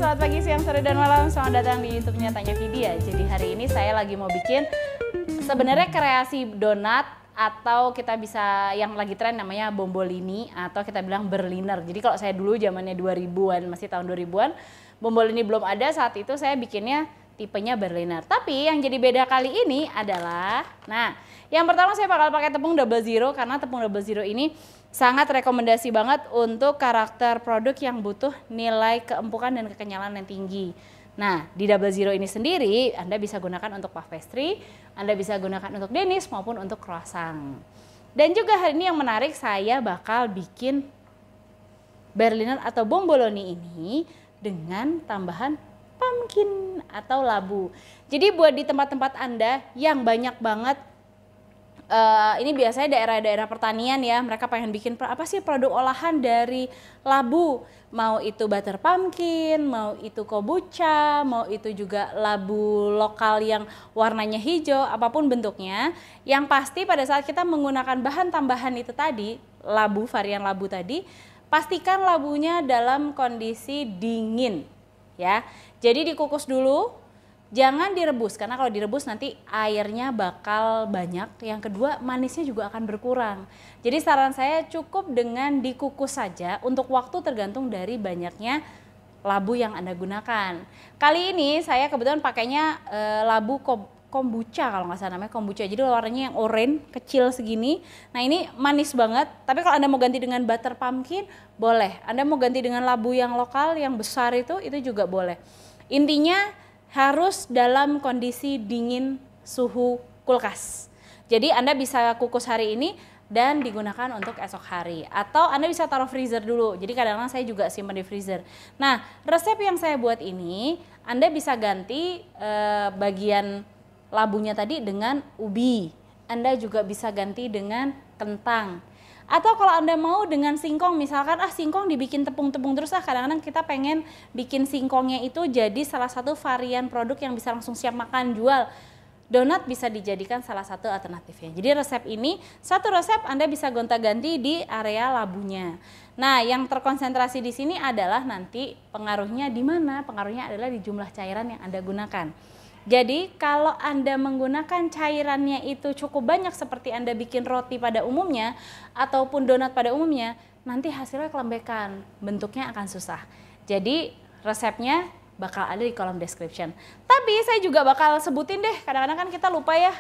selamat pagi, siang, sore, dan malam. Selamat datang di YouTube-nya Tanya Vidya. Jadi hari ini saya lagi mau bikin sebenarnya kreasi donat atau kita bisa yang lagi tren namanya bombolini atau kita bilang Berliner. Jadi kalau saya dulu zamannya 2000-an, masih tahun 2000-an, bombolini belum ada, saat itu saya bikinnya tipenya Berliner. Tapi yang jadi beda kali ini adalah, nah, yang pertama saya bakal pakai tepung double zero karena tepung double zero ini sangat rekomendasi banget untuk karakter produk yang butuh nilai keempukan dan kekenyalan yang tinggi. Nah, di double zero ini sendiri Anda bisa gunakan untuk puff pastry, Anda bisa gunakan untuk denish maupun untuk croissant. Dan juga hari ini yang menarik, saya bakal bikin Berliner atau bomboloni ini dengan tambahan pumpkin atau labu. Jadi buat di tempat-tempat Anda yang banyak banget ini biasanya daerah-daerah pertanian ya, mereka pengen bikin apa sih produk olahan dari labu, mau itu butter pumpkin, mau itu kombucha, mau itu juga labu lokal yang warnanya hijau, apapun bentuknya. Yang pasti pada saat kita menggunakan bahan tambahan itu tadi, labu, varian labu tadi, pastikan labunya dalam kondisi dingin ya. Jadi dikukus dulu. Jangan direbus karena kalau direbus nanti airnya bakal banyak. Yang kedua, manisnya juga akan berkurang. Jadi saran saya cukup dengan dikukus saja untuk waktu tergantung dari banyaknya labu yang Anda gunakan. Kali ini saya kebetulan pakainya labu kombucha, kalau nggak salah namanya kombucha. Jadi warnanya yang oranye kecil segini. Nah ini manis banget. Tapi kalau Anda mau ganti dengan butter pumpkin boleh. Anda mau ganti dengan labu yang lokal yang besar itu juga boleh. Intinya harus dalam kondisi dingin suhu kulkas. Jadi Anda bisa kukus hari ini dan digunakan untuk esok hari. Atau Anda bisa taruh freezer dulu. Jadi kadang-kadang saya juga simpan di freezer. Nah, resep yang saya buat ini Anda bisa ganti bagian labunya tadi dengan ubi. Anda juga bisa ganti dengan kentang. Atau kalau Anda mau dengan singkong, misalkan singkong dibikin tepung-tepung terus kadang-kadang kita pengen bikin singkongnya itu jadi salah satu varian produk yang bisa langsung siap makan jual. Donat bisa dijadikan salah satu alternatifnya. Jadi resep ini, satu resep Anda bisa gonta-ganti di area labunya. Nah, yang terkonsentrasi di sini adalah nanti pengaruhnya di mana? Pengaruhnya adalah di jumlah cairan yang Anda gunakan. Jadi kalau Anda menggunakan cairannya itu cukup banyak seperti Anda bikin roti pada umumnya ataupun donat pada umumnya, nanti hasilnya kelembekan, bentuknya akan susah. Jadi resepnya bakal ada di kolom description. Tapi saya juga bakal sebutin deh, kadang-kadang kan kita lupa ya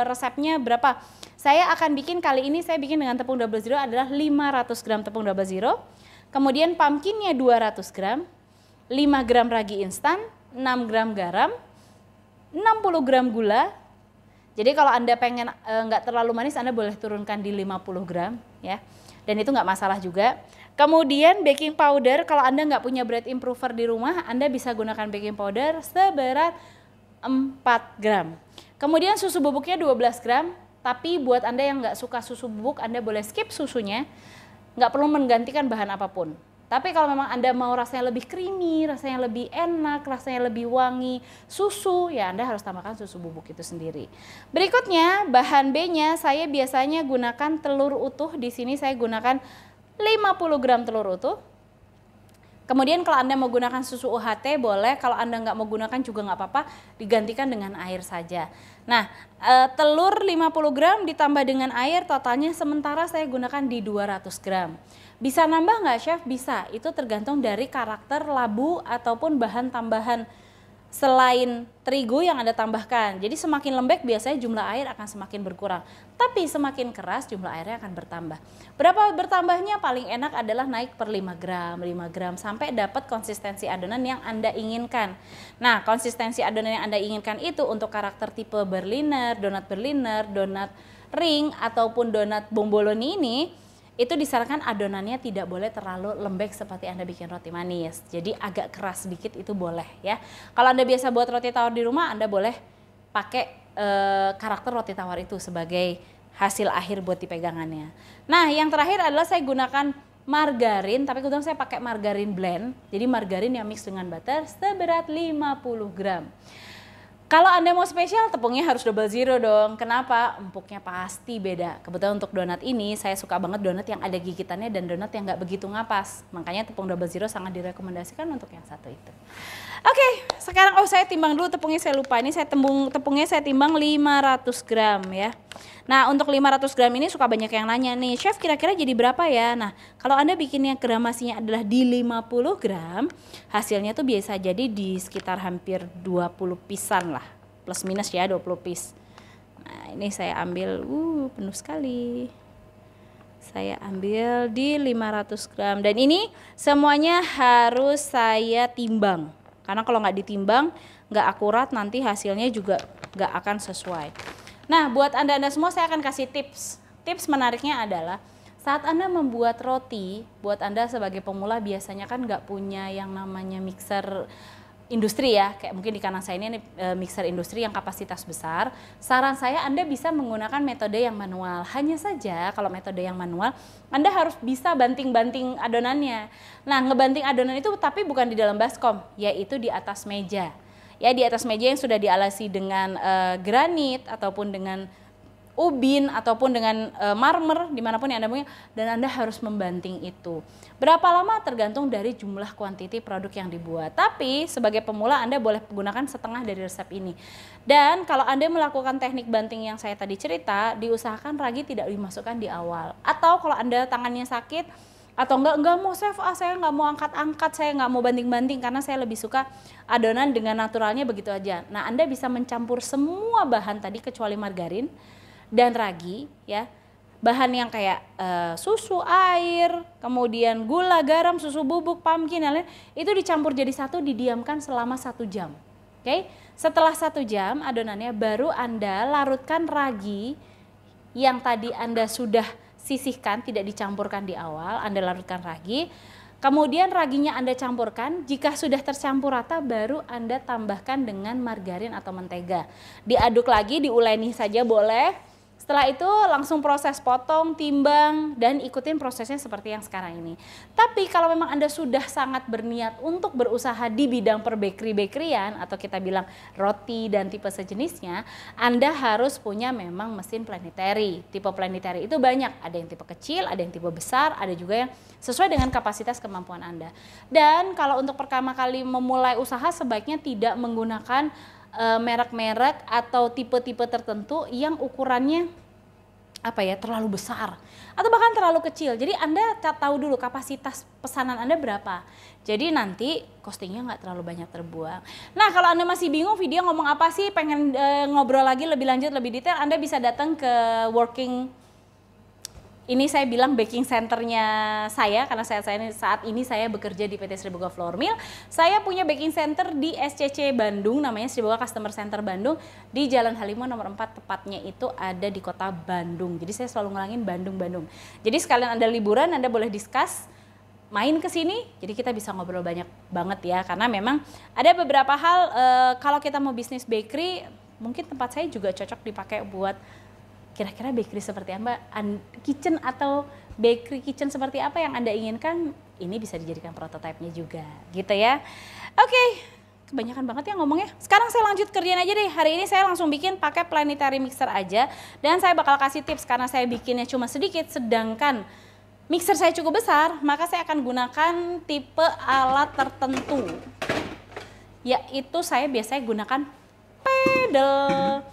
resepnya berapa. Saya akan bikin kali ini, saya bikin dengan tepung double zero adalah 500 gram tepung double zero. Kemudian pumpkinnya 200 gram, 5 gram ragi instan, 6 gram garam, 60 gram gula. Jadi kalau Anda pengen nggak terlalu manis, Anda boleh turunkan di 50 gram ya. Dan itu nggak masalah juga. Kemudian baking powder, kalau Anda nggak punya bread improver di rumah, Anda bisa gunakan baking powder seberat 4 gram. Kemudian susu bubuknya 12 gram. Tapi buat Anda yang nggak suka susu bubuk, Anda boleh skip susunya. Nggak perlu menggantikan bahan apapun. Tapi kalau memang Anda mau rasanya lebih creamy, rasanya lebih enak, rasanya lebih wangi, susu, ya Anda harus tambahkan susu bubuk itu sendiri. Berikutnya, bahan B-nya saya biasanya gunakan telur utuh. Di sini saya gunakan 50 gram telur utuh. Kemudian kalau Anda mau gunakan susu UHT boleh, kalau Anda nggak mau gunakan juga nggak apa-apa, digantikan dengan air saja. Nah, telur 50 gram ditambah dengan air, totalnya sementara saya gunakan di 200 gram. Bisa nambah nggak Chef? Bisa, itu tergantung dari karakter labu ataupun bahan tambahan selain terigu yang Anda tambahkan. Jadi semakin lembek biasanya jumlah air akan semakin berkurang. Tapi semakin keras jumlah airnya akan bertambah. Berapa bertambahnya? Paling enak adalah naik per 5 gram sampai dapat konsistensi adonan yang Anda inginkan. Nah, konsistensi adonan yang Anda inginkan itu untuk karakter tipe Berliner, donat ring ataupun donat bomboloni ini, itu disarankan adonannya tidak boleh terlalu lembek seperti Anda bikin roti manis. Jadi agak keras sedikit itu boleh ya. Kalau Anda biasa buat roti tawar di rumah, Anda boleh pakai karakter roti tawar itu sebagai hasil akhir buat dipegangannya. Nah, yang terakhir adalah saya gunakan margarin, tapi kebetulan saya pakai margarin blend. Jadi margarin yang mix dengan butter seberat 50 gram. Kalau Anda mau spesial, tepungnya harus double zero dong. Kenapa? Empuknya pasti beda. Kebetulan untuk donat ini, saya suka banget donat yang ada gigitannya dan donat yang nggak begitu ngapas. Makanya tepung double zero sangat direkomendasikan untuk yang satu itu. Oke, sekarang saya timbang dulu tepungnya, saya lupa. Ini tepungnya saya timbang 500 gram ya. Nah, untuk 500 gram ini suka banyak yang nanya nih, Chef kira-kira jadi berapa ya? Nah, kalau Anda bikinnya gramasinya adalah di 50 gram, hasilnya tuh biasa jadi di sekitar hampir 20 pisan lah. Plus minus ya 20 piece. Nah, ini saya ambil, penuh sekali. Saya ambil di 500 gram. Dan ini semuanya harus saya timbang. Karena kalau nggak ditimbang, nggak akurat, nanti hasilnya juga nggak akan sesuai. Nah, buat Anda semua saya akan kasih tips. Tips menariknya adalah saat Anda membuat roti, buat Anda sebagai pemula biasanya kan nggak punya yang namanya mixer industri ya, kayak mungkin di kanan saya ini mixer industri yang kapasitas besar. Saran saya Anda bisa menggunakan metode yang manual. Hanya saja kalau metode yang manual, Anda harus bisa banting-banting adonannya. Nah, ngebanting adonan itu tapi bukan di dalam baskom, yaitu di atas meja. Ya, di atas meja yang sudah dialasi dengan granit ataupun dengan ubin ataupun dengan marmer dimanapun yang Anda punya, dan Anda harus membanting itu. Berapa lama tergantung dari jumlah kuantiti produk yang dibuat. Tapi sebagai pemula Anda boleh menggunakan setengah dari resep ini. Dan kalau Anda melakukan teknik banting yang saya tadi cerita, diusahakan ragi tidak dimasukkan di awal. Atau kalau Anda tangannya sakit atau enggak mau chef, saya nggak mau angkat-angkat, saya nggak mau banting-banting karena saya lebih suka adonan dengan naturalnya begitu aja. Nah, Anda bisa mencampur semua bahan tadi kecuali margarin dan ragi ya. Bahan yang kayak susu, air, kemudian gula, garam, susu bubuk, pumpkin, lain-lain itu dicampur jadi satu, didiamkan selama 1 jam. Oke? Setelah 1 jam adonannya baru Anda larutkan ragi yang tadi Anda sudah sisihkan, tidak dicampurkan di awal, Anda larutkan ragi. Kemudian raginya Anda campurkan, jika sudah tercampur rata baru Anda tambahkan dengan margarin atau mentega. Diaduk lagi, diuleni saja boleh. Setelah itu langsung proses potong, timbang, dan ikutin prosesnya seperti yang sekarang ini. Tapi kalau memang Anda sudah sangat berniat untuk berusaha di bidang perbakery-bakeryan atau kita bilang roti dan tipe sejenisnya, Anda harus punya memang mesin planetary. Tipe planetary itu banyak, ada yang tipe kecil, ada yang tipe besar, ada juga yang sesuai dengan kapasitas kemampuan Anda. Dan kalau untuk pertama kali memulai usaha sebaiknya tidak menggunakan merek-merek atau tipe-tipe tertentu yang ukurannya terlalu besar atau bahkan terlalu kecil. Jadi Anda tahu dulu kapasitas pesanan Anda berapa. Jadi nanti costingnya nggak terlalu banyak terbuang. Nah, kalau Anda masih bingung video ngomong apa sih, pengen ngobrol lagi lebih lanjut, lebih detail, Anda bisa datang ke ini saya bilang baking centernya saya, karena saat ini saya bekerja di PT Sriboga Flour Mill. Saya punya baking center di SCC Bandung, namanya Sriboga Customer Center Bandung, di Jalan Halimon nomor 4, tepatnya itu ada di kota Bandung. Jadi saya selalu ngulangin Bandung. Jadi sekalian Anda liburan, Anda boleh discuss, main ke sini, jadi kita bisa ngobrol banyak banget ya. Karena memang ada beberapa hal, kalau kita mau bisnis bakery, mungkin tempat saya juga cocok dipakai buat kira-kira bakery seperti apa, kitchen atau bakery kitchen seperti apa yang Anda inginkan, ini bisa dijadikan prototipenya juga, gitu ya. Oke, kebanyakan banget ya ngomongnya. Sekarang saya lanjut kerjaan aja deh. Hari ini saya langsung bikin pakai planetary mixer aja, dan saya bakal kasih tips karena saya bikinnya cuma sedikit, sedangkan mixer saya cukup besar, maka saya akan gunakan tipe alat tertentu, yaitu saya biasanya gunakan pedal.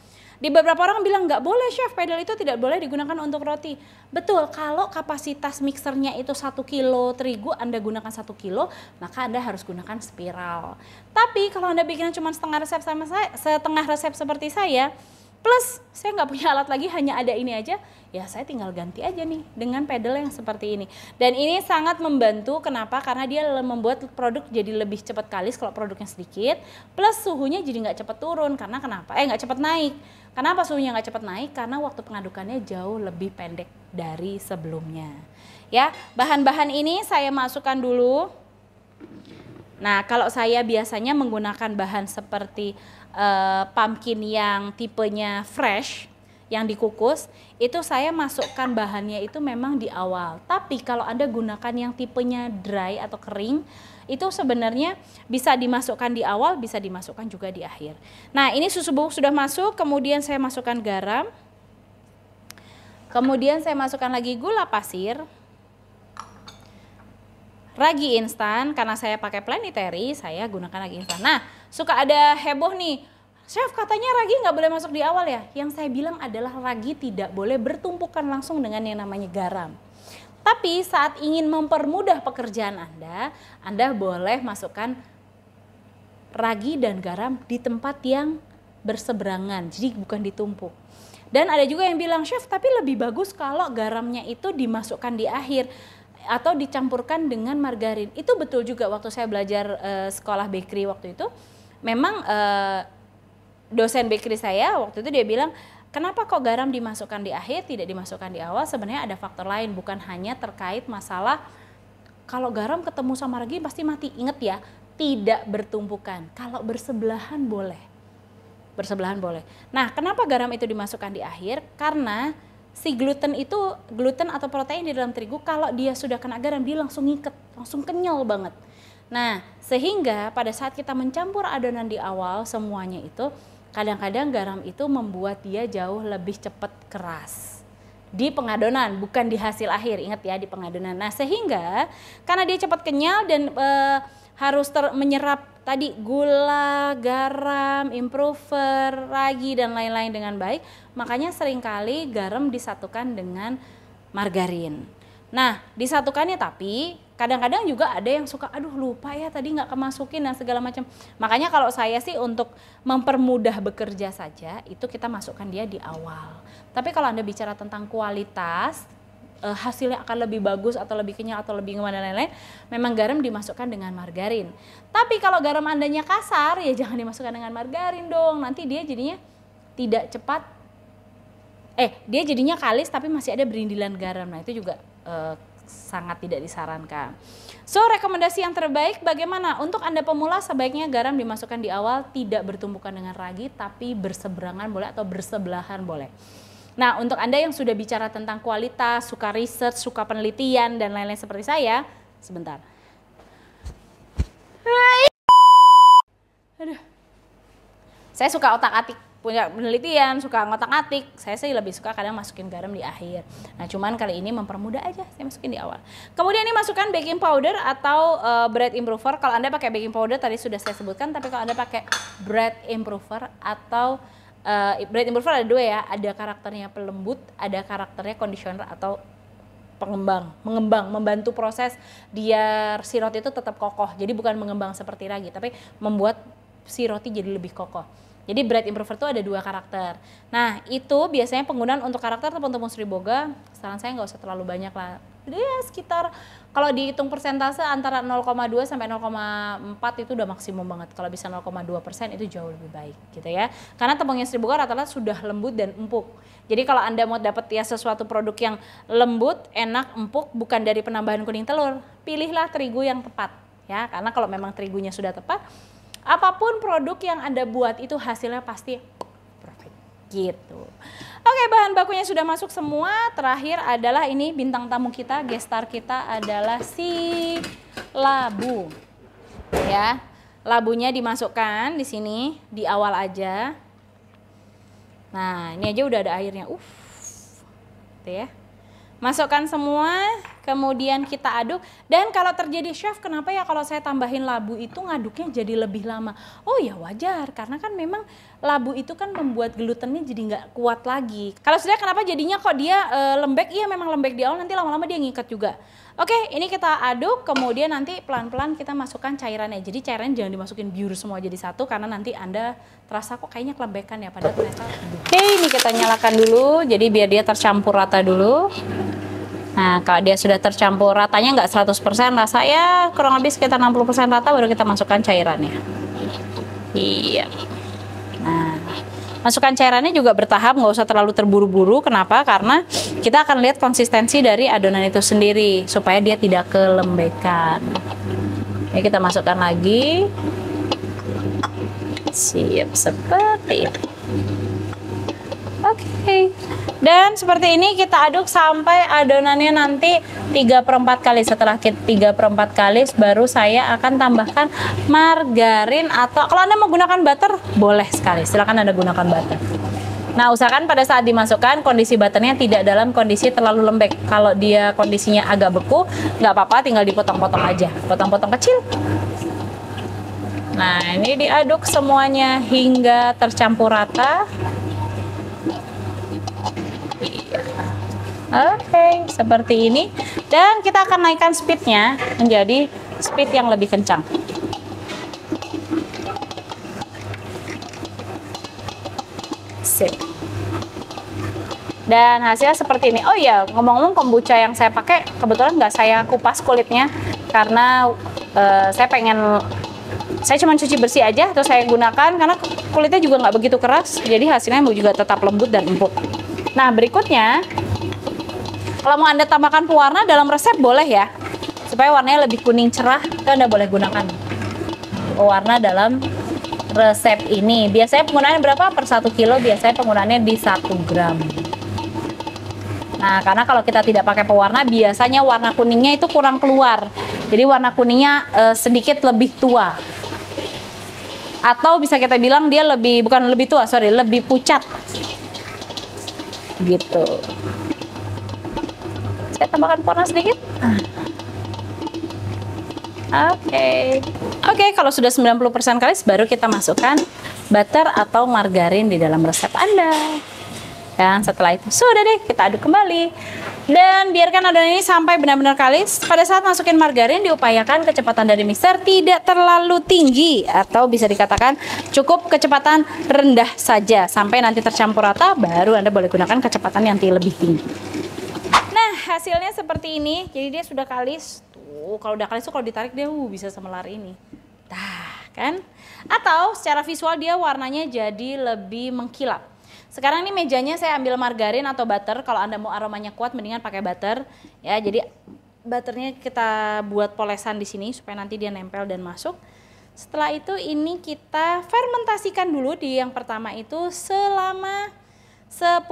Di beberapa orang bilang nggak boleh chef, pedal itu tidak boleh digunakan untuk roti. Betul, kalau kapasitas mixernya itu 1 kilo terigu, Anda gunakan 1 kilo, maka Anda harus gunakan spiral. Tapi kalau Anda bikinnya cuma setengah resep seperti saya, plus saya nggak punya alat lagi, hanya ada ini aja, ya saya tinggal ganti aja nih dengan pedal yang seperti ini. Dan ini sangat membantu, kenapa? Karena dia membuat produk jadi lebih cepat kalis kalau produknya sedikit, plus suhunya jadi nggak cepat turun. Karena kenapa? Nggak cepat naik. Kenapa suhunya nggak cepat naik? Karena waktu pengadukannya jauh lebih pendek dari sebelumnya. Ya, bahan-bahan ini saya masukkan dulu. Nah, kalau saya biasanya menggunakan bahan seperti pumpkin yang tipenya fresh, yang dikukus, itu saya masukkan bahannya itu memang di awal. Tapi kalau Anda gunakan yang tipenya dry atau kering, itu sebenarnya bisa dimasukkan di awal, bisa dimasukkan juga di akhir. Nah, ini susu bubuk sudah masuk, kemudian saya masukkan garam. Kemudian saya masukkan lagi gula pasir. Ragi instan, karena saya pakai planetary, saya gunakan ragi instan. Nah, suka ada heboh nih, chef katanya ragi nggak boleh masuk di awal ya. Yang saya bilang adalah ragi tidak boleh bertumpukan langsung dengan yang namanya garam. Tapi saat ingin mempermudah pekerjaan Anda boleh masukkan ragi dan garam di tempat yang berseberangan, jadi bukan ditumpuk. Dan ada juga yang bilang, chef tapi lebih bagus kalau garamnya itu dimasukkan di akhir atau dicampurkan dengan margarin. Itu betul juga, waktu saya belajar sekolah bakery waktu itu, memang dosen bakery saya waktu itu dia bilang, kenapa kok garam dimasukkan di akhir, tidak dimasukkan di awal? Sebenarnya ada faktor lain, bukan hanya terkait masalah kalau garam ketemu sama ragi pasti mati. Ingat ya, tidak bertumpukan. Kalau bersebelahan boleh. Bersebelahan boleh. Nah, kenapa garam itu dimasukkan di akhir? Karena si gluten atau protein di dalam terigu, kalau dia sudah kena garam dia langsung ngiket, langsung kenyal banget. Nah, sehingga pada saat kita mencampur adonan di awal semuanya itu, kadang-kadang garam itu membuat dia jauh lebih cepat keras di pengadonan, bukan di hasil akhir. Ingat ya, di pengadonan. Nah, sehingga karena dia cepat kenyal dan harus menyerap tadi gula, garam, improver, ragi dan lain-lain dengan baik, makanya seringkali garam disatukan dengan margarin. Nah, disatukannya tapi kadang-kadang juga ada yang suka, aduh lupa ya tadi nggak kemasukin dan segala macam. Makanya kalau saya sih untuk mempermudah bekerja saja, itu kita masukkan dia di awal. Tapi kalau Anda bicara tentang kualitas, hasilnya akan lebih bagus atau lebih kenyal atau lebih gimana lain-lain, memang garam dimasukkan dengan margarin. Tapi kalau garam Andanya kasar, ya jangan dimasukkan dengan margarin dong. Nanti dia jadinya tidak cepat, dia jadinya kalis tapi masih ada berindilan garam. Nah itu juga sangat tidak disarankan. So, rekomendasi yang terbaik bagaimana? Untuk Anda pemula sebaiknya garam dimasukkan di awal, tidak bertumpukan dengan ragi, tapi berseberangan boleh atau bersebelahan boleh. Nah, untuk Anda yang sudah bicara tentang kualitas, suka research, suka penelitian, dan lain-lain seperti saya, sebentar. Aduh. Saya suka otak-atik, punya penelitian, suka ngotak-atik. Saya sih lebih suka kadang masukin garam di akhir. Nah, cuman kali ini mempermudah aja, saya masukin di awal. Kemudian ini masukkan baking powder atau bread improver. Kalau Anda pakai baking powder tadi sudah saya sebutkan, tapi kalau Anda pakai bread improver atau bread improver ada dua ya, ada karakternya pelembut, ada karakternya conditioner atau mengembang, membantu proses dia si roti itu tetap kokoh. Jadi bukan mengembang seperti ragi, tapi membuat si roti jadi lebih kokoh. Jadi bread improver itu ada dua karakter. Nah itu biasanya penggunaan untuk karakter tepung-tepung Sri Boga, saran saya nggak usah terlalu banyak lah. Ya sekitar kalau dihitung persentase antara 0,2 sampai 0,4 itu udah maksimum banget. Kalau bisa 0,2% itu jauh lebih baik gitu ya. Karena tepungnya Sri Boga rata-rata sudah lembut dan empuk. Jadi kalau Anda mau dapat ya sesuatu produk yang lembut, enak, empuk, bukan dari penambahan kuning telur, pilihlah terigu yang tepat ya. Karena kalau memang terigunya sudah tepat, apapun produk yang Anda buat itu hasilnya pasti perfect gitu. Oke, bahan bakunya sudah masuk semua. Terakhir adalah ini bintang tamu kita, guest star kita adalah si labu. Ya. Labunya dimasukkan di sini di awal aja. Nah, ini aja udah ada airnya. Tuh ya. Masukkan semua, kemudian kita aduk. Dan kalau terjadi chef, kenapa ya kalau saya tambahin labu itu ngaduknya jadi lebih lama? Oh ya wajar, karena kan memang labu itu kan membuat glutennya jadi nggak kuat lagi. Kalau sudah kenapa jadinya kok dia lembek? Iya memang lembek di awal, nanti lama-lama dia ngikat juga. Oke, ini kita aduk, kemudian nanti pelan-pelan kita masukkan cairannya. Jadi cairannya jangan dimasukin biur semua jadi satu, karena nanti Anda terasa kok kayaknya kelembekan ya, padahal ternyata. Oke, ini kita nyalakan dulu, jadi biar dia tercampur rata dulu. Nah, kalau dia sudah tercampur ratanya nggak 100% rasa ya, kurang lebih sekitar 60% rata, baru kita masukkan cairannya. Iya. Nah, masukkan cairannya juga bertahap, nggak usah terlalu terburu-buru. Kenapa? Karena kita akan lihat konsistensi dari adonan itu sendiri supaya dia tidak kelembekan. Ini kita masukkan lagi. Siap seperti itu. Oke. Dan seperti ini kita aduk sampai adonannya nanti 3/4 kali. Setelah 3/4 kali baru saya akan tambahkan margarin, atau kalau Anda menggunakan butter boleh sekali, silakan Anda gunakan butter. Nah, usahakan pada saat dimasukkan kondisi butternya tidak dalam kondisi terlalu lembek. Kalau dia kondisinya agak beku, nggak apa-apa, tinggal dipotong-potong aja, potong-potong kecil. Nah, ini diaduk semuanya hingga tercampur rata. Oke, seperti ini. Dan kita akan naikkan speednya menjadi speed yang lebih kencang. Sip. Dan hasilnya seperti ini. Oh iya, ngomong-ngomong, kombucha yang saya pakai kebetulan nggak saya kupas kulitnya karena saya cuma cuci bersih aja, terus saya gunakan karena kulitnya juga nggak begitu keras, jadi hasilnya juga tetap lembut dan empuk. Nah, berikutnya kalau mau Anda tambahkan pewarna dalam resep boleh ya, supaya warnanya lebih kuning cerah, itu Anda boleh gunakan pewarna dalam resep ini. Biasanya penggunaannya berapa? Per 1 kilo biasanya penggunaannya di 1 gram. Nah, karena kalau kita tidak pakai pewarna, biasanya warna kuningnya itu kurang keluar. Jadi warna kuningnya sedikit lebih tua. Atau bisa kita bilang dia lebih lebih pucat. Gitu. Saya tambahkan pewarna sedikit. Oke, kalau sudah 90% kalis baru kita masukkan butter atau margarin di dalam resep Anda. Dan setelah itu sudah deh, kita aduk kembali. Dan biarkan adonan ini sampai benar-benar kalis. Pada saat masukin margarin, diupayakan kecepatan dari mixer tidak terlalu tinggi, atau bisa dikatakan cukup kecepatan rendah saja. Sampai nanti tercampur rata, baru Anda boleh gunakan kecepatan yang lebih tinggi. Nah, hasilnya seperti ini. Jadi dia sudah kalis. Tuh, kalau udah kalis tuh kalau ditarik dia bisa semelar ini. Nah, kan? Atau secara visual dia warnanya jadi lebih mengkilap. Sekarang ini mejanya saya ambil margarin atau butter. Kalau Anda mau aromanya kuat, mendingan pakai butter. Ya, jadi butternya kita buat polesan di sini supaya nanti dia nempel dan masuk. Setelah itu ini kita fermentasikan dulu di yang pertama itu selama 10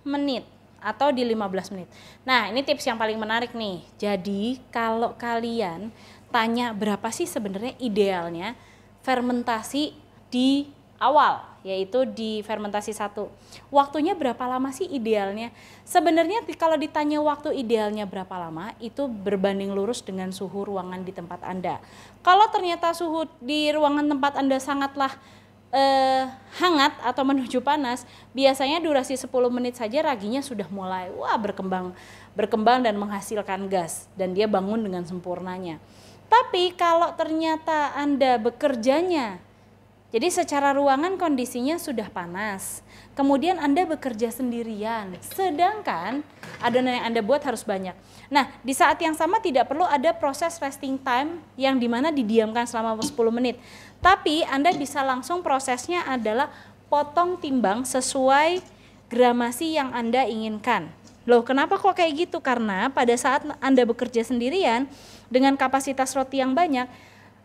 menit atau di 15 menit. Nah, ini tips yang paling menarik nih. Jadi kalau kalian tanya berapa sih sebenarnya idealnya fermentasi di awal, yaitu di fermentasi 1. Waktunya berapa lama sih idealnya? Sebenarnya kalau ditanya waktu idealnya berapa lama, itu berbanding lurus dengan suhu ruangan di tempat Anda. Kalau ternyata suhu di ruangan tempat Anda sangatlah hangat atau menuju panas, biasanya durasi 10 menit saja raginya sudah mulai berkembang dan menghasilkan gas, dan dia bangun dengan sempurnanya. Tapi kalau ternyata Anda bekerjanya, jadi secara ruangan kondisinya sudah panas, kemudian Anda bekerja sendirian, sedangkan adonan yang Anda buat harus banyak. Nah, di saat yang sama tidak perlu ada proses resting time yang dimana didiamkan selama 10 menit. Tapi Anda bisa langsung, prosesnya adalah potong timbang sesuai gramasi yang Anda inginkan. Loh, kenapa kok kayak gitu? Karena pada saat Anda bekerja sendirian dengan kapasitas roti yang banyak,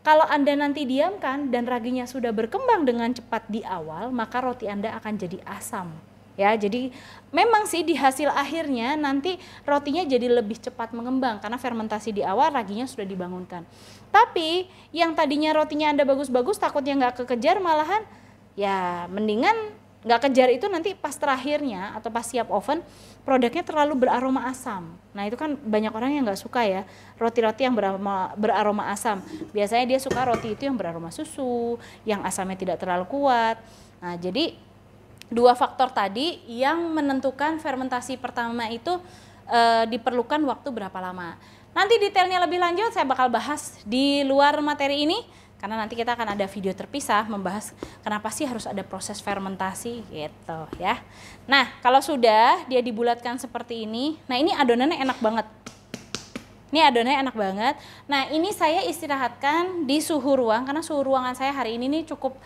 kalau Anda nanti diamkan dan raginya sudah berkembang dengan cepat di awal, maka roti Anda akan jadi asam. Ya, jadi memang sih di hasil akhirnya nanti rotinya jadi lebih cepat mengembang karena fermentasi di awal raginya sudah dibangunkan. Tapi yang tadinya rotinya Anda bagus-bagus, takutnya nggak kekejar, malahan ya mendingan nggak kejar itu nanti pas terakhirnya atau pas siap oven produknya terlalu beraroma asam. Nah, itu kan banyak orang yang nggak suka ya roti-roti yang beraroma asam. Biasanya dia suka roti itu yang beraroma susu, yang asamnya tidak terlalu kuat. Nah, jadi dua faktor tadi yang menentukan fermentasi pertama itu diperlukan waktu berapa lama. Nanti detailnya lebih lanjut saya bakal bahas di luar materi ini, karena nanti kita akan ada video terpisah membahas kenapa sih harus ada proses fermentasi gitu ya. Nah, kalau sudah dia dibulatkan seperti ini, nah ini adonannya enak banget. Ini adonannya enak banget. Nah, ini saya istirahatkan di suhu ruang karena suhu ruangan saya hari ini nih cukup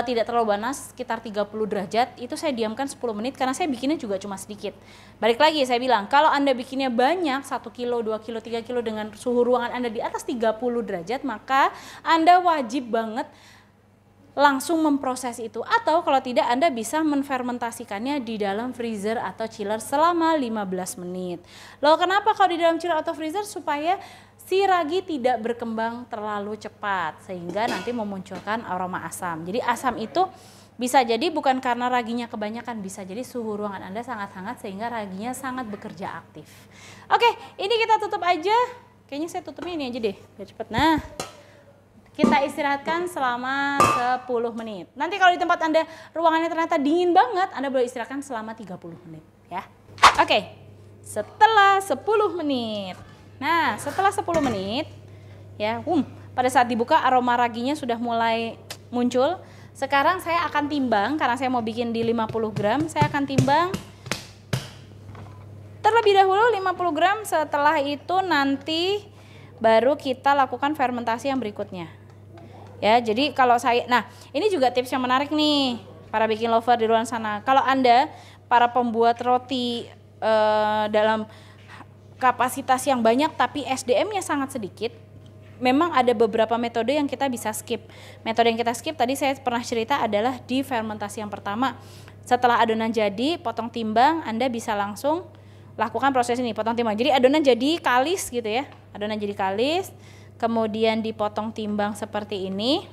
tidak terlalu panas, sekitar 30 derajat. Itu saya diamkan 10 menit karena saya bikinnya juga cuma sedikit. Balik lagi saya bilang, kalau Anda bikinnya banyak, 1 kilo, 2 kilo, 3 kilo dengan suhu ruangan Anda di atas 30 derajat, maka Anda wajib banget langsung memproses itu, atau kalau tidak Anda bisa menfermentasikannya di dalam freezer atau chiller selama 15 menit. Loh, kenapa kalau di dalam chiller atau freezer? Supaya si ragi tidak berkembang terlalu cepat sehingga nanti memunculkan aroma asam. Jadi asam itu bisa jadi bukan karena raginya kebanyakan, bisa jadi suhu ruangan Anda sangat hangat sehingga raginya sangat bekerja aktif. Oke, ini kita tutup aja. Kayaknya saya tutupnya ini aja deh, biar cepet. Nah, kita istirahatkan selama 10 menit. Nanti kalau di tempat Anda ruangannya ternyata dingin banget, Anda boleh istirahatkan selama 30 menit ya. Oke, setelah 10 menit. Nah, setelah 10 menit ya, pada saat dibuka aroma raginya sudah mulai muncul. Sekarang saya akan timbang, karena saya mau bikin di 50 gram, saya akan timbang terlebih dahulu 50 gram, setelah itu nanti baru kita lakukan fermentasi yang berikutnya. Ya, jadi kalau saya, nah ini juga tips yang menarik nih para bikin lover di luar sana. Kalau Anda para pembuat roti dalam kapasitas yang banyak tapi SDM-nya sangat sedikit, memang ada beberapa metode yang kita bisa skip. Metode yang kita skip tadi saya pernah cerita adalah di fermentasi yang pertama. Setelah adonan jadi, potong timbang, Anda bisa langsung lakukan proses ini, potong timbang. Jadi adonan jadi kalis gitu ya, adonan jadi kalis. Kemudian dipotong timbang seperti ini.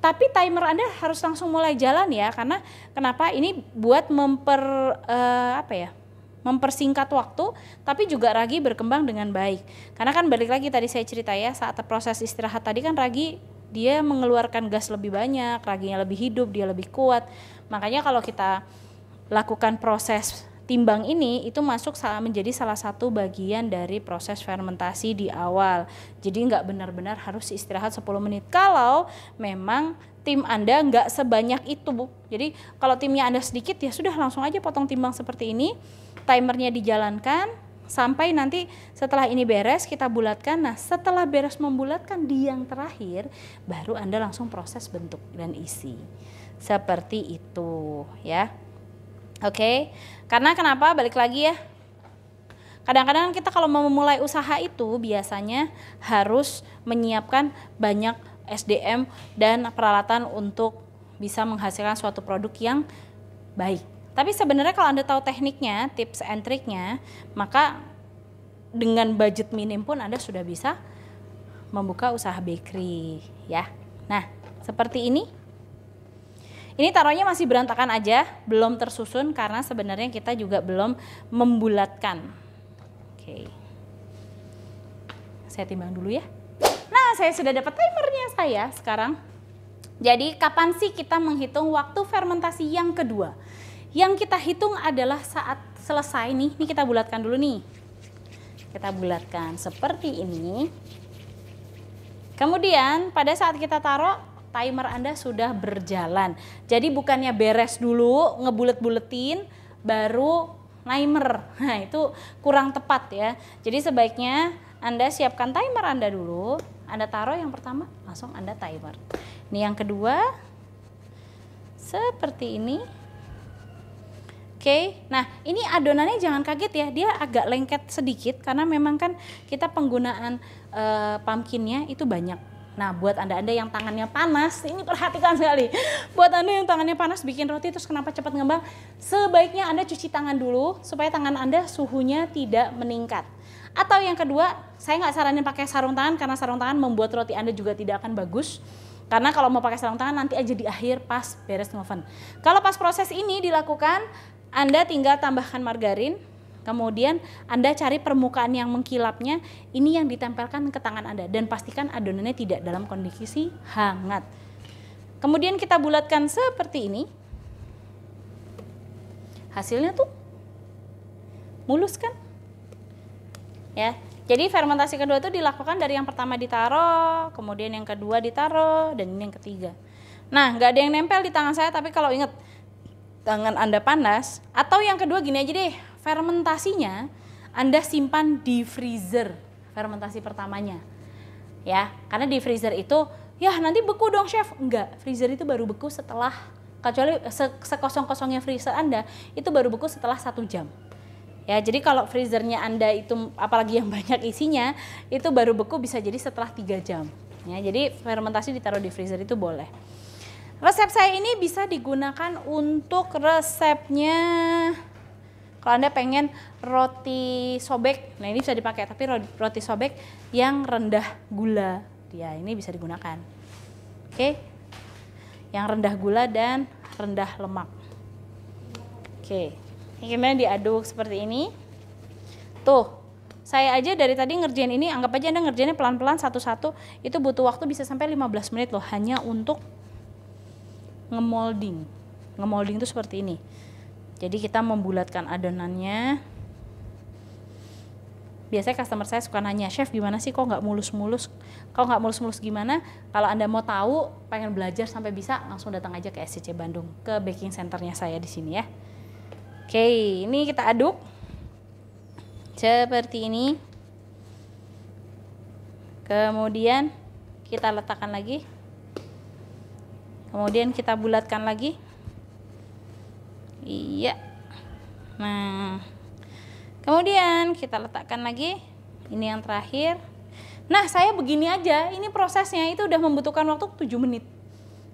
Tapi timer Anda harus langsung mulai jalan ya, karena kenapa? Ini buat mempersingkat waktu, tapi juga ragi berkembang dengan baik. Karena kan balik lagi tadi saya cerita ya, saat proses istirahat tadi kan ragi dia mengeluarkan gas lebih banyak, raginya lebih hidup, dia lebih kuat. Makanya kalau kita lakukan proses timbang ini, itu masuk menjadi salah satu bagian dari proses fermentasi di awal. Jadi nggak benar-benar harus istirahat 10 menit kalau memang tim Anda nggak sebanyak itu, Bu. Jadi kalau timnya Anda sedikit ya sudah langsung aja potong timbang seperti ini, timernya dijalankan sampai nanti setelah ini beres kita bulatkan. Nah, setelah beres membulatkan di yang terakhir baru Anda langsung proses bentuk dan isi. Seperti itu ya. Oke, karena kenapa? Balik lagi ya. Kadang-kadang kita kalau mau memulai usaha itu biasanya harus menyiapkan banyak SDM dan peralatan untuk bisa menghasilkan suatu produk yang baik. Tapi sebenarnya kalau Anda tahu tekniknya, tips and triknya, maka dengan budget minim pun Anda sudah bisa membuka usaha bakery ya. Nah, seperti ini. Ini taruhnya masih berantakan aja, belum tersusun karena sebenarnya kita juga belum membulatkan. Oke. Saya timbang dulu ya. Nah, saya sudah dapat timernya saya sekarang. Jadi, kapan sih kita menghitung waktu fermentasi yang kedua? Yang kita hitung adalah saat selesai nih. Ini kita bulatkan dulu nih. Kita bulatkan seperti ini. Kemudian, pada saat kita taruh, timer Anda sudah berjalan. Jadi bukannya beres dulu, ngebulet-buletin, baru timer. Nah, itu kurang tepat ya. Jadi sebaiknya Anda siapkan timer Anda dulu. Anda taruh yang pertama, langsung Anda timer. Ini yang kedua, seperti ini. Oke, nah ini adonannya jangan kaget ya, dia agak lengket sedikit karena memang kan kita penggunaan pumpkinnya itu banyak. Nah, buat Anda yang tangannya panas, ini perhatikan sekali. Buat Anda yang tangannya panas bikin roti terus kenapa cepat ngembang, sebaiknya Anda cuci tangan dulu supaya tangan Anda suhunya tidak meningkat. Atau yang kedua, saya nggak saranin pakai sarung tangan karena sarung tangan membuat roti Anda juga tidak akan bagus. Karena kalau mau pakai sarung tangan nanti aja di akhir pas beres ngoven. Kalau pas proses ini dilakukan, Anda tinggal tambahkan margarin. Kemudian Anda cari permukaan yang mengkilapnya, ini yang ditempelkan ke tangan Anda dan pastikan adonannya tidak dalam kondisi hangat. Kemudian kita bulatkan seperti ini. Hasilnya tuh mulus kan? Ya. Jadi fermentasi kedua itu dilakukan dari yang pertama ditaruh, kemudian yang kedua ditaruh, dan ini yang ketiga. Nah, nggak ada yang nempel di tangan saya, tapi kalau ingat tangan Anda panas, atau yang kedua gini aja deh, fermentasinya Anda simpan di freezer, fermentasi pertamanya ya, karena di freezer itu ya nanti beku dong chef. Enggak, freezer itu baru beku setelah, kecuali sekosong-kosongnya freezer Anda itu baru beku setelah 1 jam ya. Jadi kalau freezernya Anda itu apalagi yang banyak isinya, itu baru beku bisa jadi setelah 3 jam ya. Jadi fermentasi ditaruh di freezer itu boleh. Resep saya ini bisa digunakan untuk resepnya kalau Anda pengen roti sobek. Nah, ini bisa dipakai, tapi roti sobek yang rendah gula. Ya, ini bisa digunakan. Oke. Yang rendah gula dan rendah lemak. Oke. Kemudian diaduk seperti ini. Tuh, saya aja dari tadi ngerjain ini, anggap aja Anda ngerjainnya pelan-pelan satu-satu, itu butuh waktu bisa sampai 15 menit loh, hanya untuk ngemolding. Ngemolding itu seperti ini. Jadi kita membulatkan adonannya. Biasanya customer saya suka nanya, "Chef, gimana sih kok nggak mulus-mulus?" Kalau nggak mulus-mulus gimana? Kalau Anda mau tahu, pengen belajar sampai bisa, langsung datang aja ke SCC Bandung, ke baking centernya saya di sini ya. Oke, ini kita aduk seperti ini. Kemudian kita letakkan lagi. Kemudian kita bulatkan lagi. Iya. Nah, kemudian kita letakkan lagi. Ini yang terakhir. Nah, saya begini aja. Ini prosesnya itu udah membutuhkan waktu 7 menit.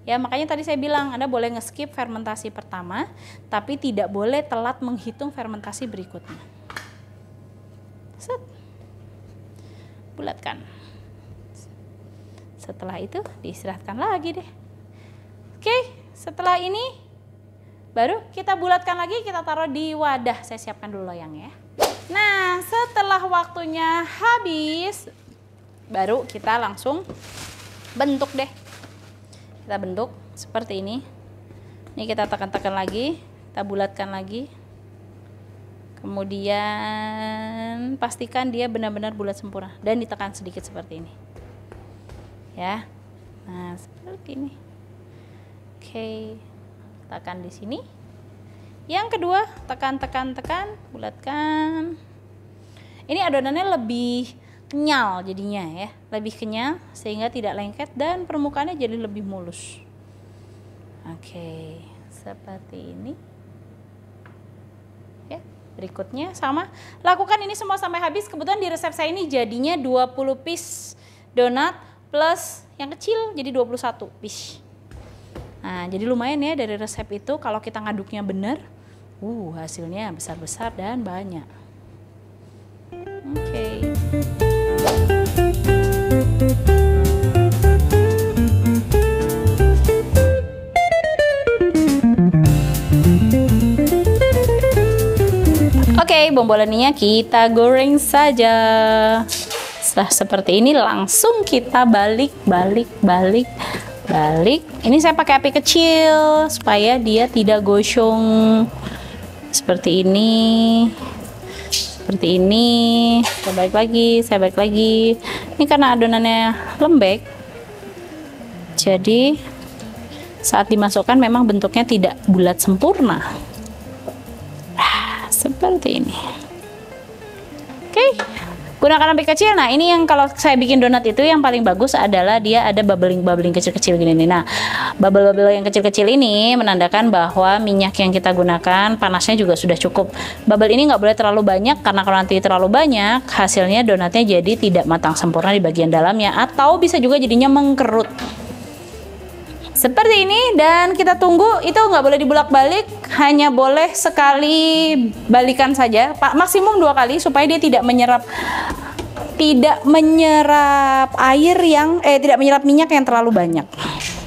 Ya, makanya tadi saya bilang Anda boleh nge-skip fermentasi pertama, tapi tidak boleh telat menghitung fermentasi berikutnya. Set. Bulatkan. Setelah itu diistirahatkan lagi deh. Oke, setelah ini baru kita bulatkan lagi, kita taruh di wadah. Saya siapkan dulu loyangnya. Nah, setelah waktunya habis, baru kita langsung bentuk deh. Kita bentuk seperti ini. Ini kita tekan-tekan lagi, kita bulatkan lagi. Kemudian pastikan dia benar-benar bulat sempurna dan ditekan sedikit seperti ini. Ya. Nah, seperti ini. Oke. Tekan di sini. Yang kedua, tekan, bulatkan. Ini adonannya lebih kenyal jadinya ya, lebih kenyal sehingga tidak lengket dan permukaannya jadi lebih mulus. Oke, seperti ini. Ya, berikutnya sama. Lakukan ini semua sampai habis. Kebetulan di resep saya ini jadinya 20 piece donat plus yang kecil jadi 21 piece. Nah, jadi lumayan ya dari resep itu kalau kita ngaduknya bener, hasilnya besar-besar dan banyak. Oke. Oke, bombolaninya kita goreng saja. Setelah seperti ini langsung kita balik. Ini saya pakai api kecil supaya dia tidak gosong. Seperti ini. Saya balik lagi. Ini karena adonannya lembek, jadi saat dimasukkan memang bentuknya tidak bulat sempurna. Seperti ini. Oke. Gunakan api kecil. Nah, ini yang kalau saya bikin donat itu yang paling bagus adalah dia ada bubbling kecil-kecil gini nih. Nah, bubble yang kecil-kecil ini menandakan bahwa minyak yang kita gunakan panasnya juga sudah cukup. Bubble ini nggak boleh terlalu banyak karena kalau nanti terlalu banyak hasilnya donatnya jadi tidak matang sempurna di bagian dalamnya atau bisa juga jadinya mengkerut. Seperti ini dan kita tunggu. Itu nggak boleh dibulak-balik, hanya boleh sekali balikan saja, maksimum 2 kali supaya dia tidak menyerap air yang tidak menyerap minyak yang terlalu banyak.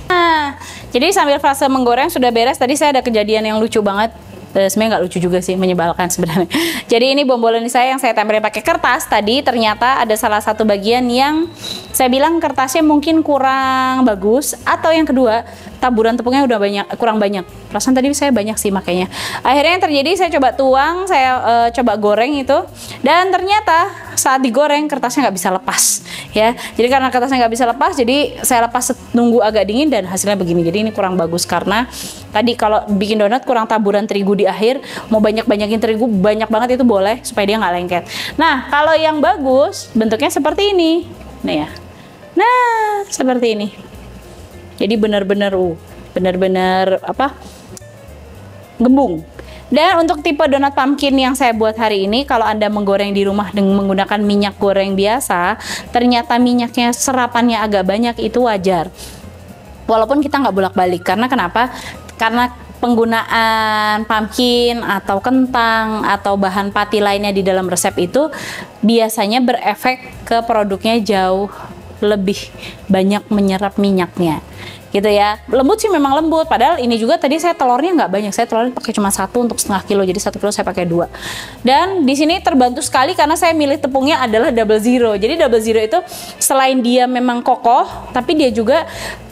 Nah, jadi sambil fase menggoreng sudah beres. Tadi saya ada kejadian yang lucu banget. Sebenarnya nggak lucu juga sih, menyebalkan sebenarnya. Jadi ini bombolani saya yang saya tempelin pakai kertas tadi, ternyata ada salah satu bagian yang saya bilang kertasnya mungkin kurang bagus, atau yang kedua taburan tepungnya udah kurang banyak. Perasaan tadi saya banyak sih makanya. Akhirnya yang terjadi saya coba tuang, saya coba goreng itu, dan ternyata saat digoreng kertasnya nggak bisa lepas ya. Jadi karena kertasnya nggak bisa lepas, jadi saya lepas nunggu agak dingin dan hasilnya begini. Jadi ini kurang bagus karena tadi kalau bikin donat kurang taburan terigu di akhir. Mau banyakin terigu banyak banget itu boleh supaya dia nggak lengket. Nah, kalau yang bagus bentuknya seperti ini. Nih ya. Nah, seperti ini. Jadi benar-benar gembung. Dan untuk tipe donat pumpkin yang saya buat hari ini, kalau Anda menggoreng di rumah dengan menggunakan minyak goreng biasa, ternyata minyaknya serapannya agak banyak, itu wajar. Walaupun kita nggak bolak-balik, karena kenapa? Karena penggunaan pumpkin atau kentang atau bahan pati lainnya di dalam resep itu biasanya berefek ke produknya jauh lebih banyak menyerap minyaknya gitu ya. Lembut sih memang lembut, padahal ini juga tadi saya telurnya nggak banyak, saya telurnya pakai cuma 1 untuk setengah kilo, jadi 1 kilo saya pakai 2. Dan di sini terbantu sekali karena saya milih tepungnya adalah double zero. Jadi double zero itu selain dia memang kokoh, tapi dia juga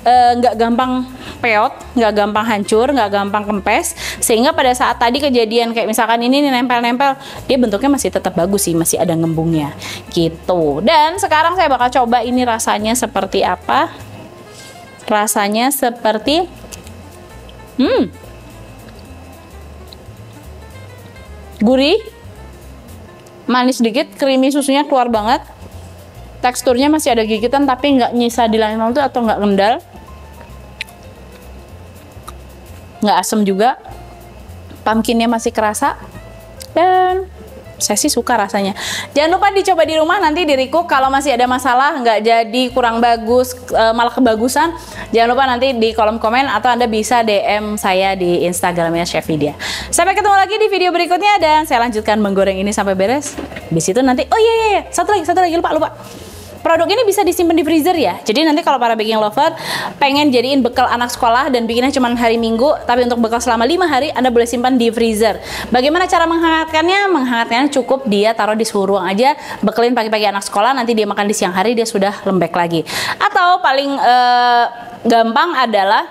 nggak gampang peot, nggak gampang hancur, nggak gampang kempes, sehingga pada saat tadi kejadian kayak misalkan ini nih nempel-nempel, dia bentuknya masih tetap bagus sih, masih ada ngembungnya gitu. Dan sekarang saya bakal coba ini rasanya seperti apa. Rasanya seperti gurih, manis sedikit, creamy, susunya keluar banget, teksturnya masih ada gigitan tapi nggak nyisa di lain waktu atau nggak ngendal, nggak asem juga, pumpkinnya masih kerasa, dan saya sih suka rasanya. Jangan lupa dicoba di rumah, nanti di recook kalau masih ada masalah, nggak jadi, kurang bagus, malah kebagusan, jangan lupa nanti di kolom komen atau Anda bisa DM saya di Instagramnya Chef Vidya. Sampai ketemu lagi di video berikutnya, dan saya lanjutkan menggoreng ini sampai beres. Di situ nanti, oh iya, satu lagi lupa. Produk ini bisa disimpan di freezer ya. Jadi nanti kalau para baking lover pengen jadiin bekal anak sekolah dan bikinnya cuma hari Minggu, tapi untuk bekal selama 5 hari, Anda boleh simpan di freezer. Bagaimana cara menghangatkannya? Menghangatkannya cukup dia taruh di suhu ruang aja, bekelin pagi-pagi anak sekolah, nanti dia makan di siang hari dia sudah lembek lagi. Atau paling gampang adalah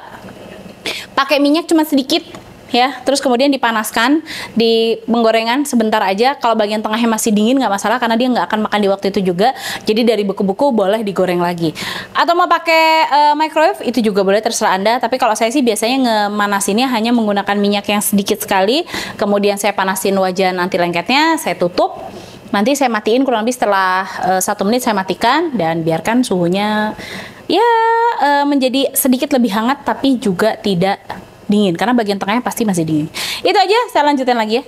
pakai minyak cuma sedikit ya, terus kemudian dipanaskan di penggorengan sebentar aja. Kalau bagian tengahnya masih dingin nggak masalah karena dia nggak akan makan di waktu itu juga, jadi dari beku-beku boleh digoreng lagi. Atau mau pakai microwave itu juga boleh, terserah Anda. Tapi kalau saya sih biasanya ngemanasinnya hanya menggunakan minyak yang sedikit sekali, kemudian saya panasin wajan anti lengketnya, saya tutup, nanti saya matiin kurang lebih setelah 1 menit saya matikan dan biarkan suhunya ya menjadi sedikit lebih hangat tapi juga tidak dingin, karena bagian tengahnya pasti masih dingin. Itu aja, saya lanjutin lagi ya.